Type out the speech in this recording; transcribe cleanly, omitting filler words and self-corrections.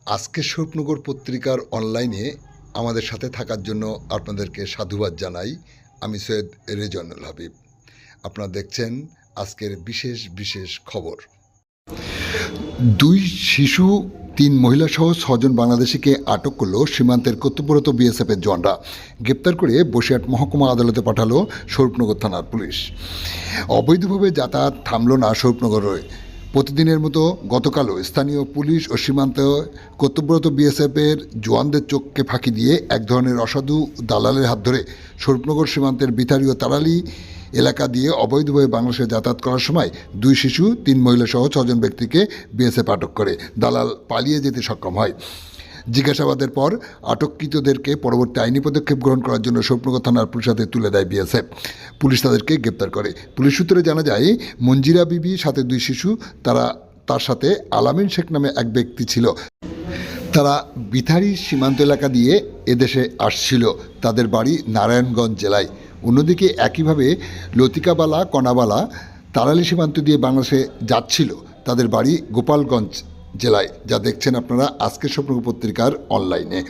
আজকে স্বপ্নগর পত্রিকার অনলাইনে আমাদের সাথে থাকার জন্য আপনাদেরকে সাধুবাদ জানাই। আমি সৈয়দ রেজওয়ানুল হাবিব। আপনারা দেখছেন আজকের বিশেষ বিশেষ খবর। দুই শিশু, 3 মহিলাসহ 6 জন বাংলাদেশিকে আটক করল সীমান্তের কর্তব্যরত বিএসএফের জওয়ানরা। গ্রেপ্তার করে বসিরহাট মহকুমা আদালতে পাঠালো স্বরূপনগর থানার পুলিশ। অবৈধভাবে যাতায়াত থামল না স্বরূপনগরে। প্রতিদিনের মতো গতকালও স্থানীয় পুলিশ ও সীমান্ত কর্তব্যরত বিএসএফের জওয়ানদের চোখকে ফাঁকি দিয়ে এক ধরনের অসাধু দালালের হাত ধরে স্বরূপনগর সীমান্তের বিথারি ও তারালি এলাকা দিয়ে অবৈধভাবে বাংলাদেশে যাতায়াত করার সময় 2 শিশু, 3 মহিলাসহ 6 জন ব্যক্তিকে বিএসএফ আটক করে। দালাল পালিয়ে যেতে সক্ষম হয়। জিজ্ঞাসাবাদের পর আটককৃতদেরকে পরবর্তী আইনি পদক্ষেপ গ্রহণ করার জন্য স্বরূপনগর থানার পুলিশ হাতে তুলে দেয় বিএসএফ। পুলিশ তাদেরকে গ্রেপ্তার করে। পুলিশ সূত্রে জানা যায়, মঞ্জিরা বিবি সাথে 2 শিশু, তার সাথে আলামিন শেখ নামে এক ব্যক্তি ছিল। তারা বিথারি সীমান্ত এলাকা দিয়ে এদেশে আসছিল। তাদের বাড়ি নারায়ণগঞ্জ জেলায়। অন্যদিকে একইভাবে লতিকাবালা, কণাবালা তারালি সীমান্ত দিয়ে বাংলাদেশে যাচ্ছিল। তাদের বাড়ি গোপালগঞ্জ জেলায়। যা দেখছেন আপনারা আজকের স্বপ্নগর পত্রিকার অনলাইনে।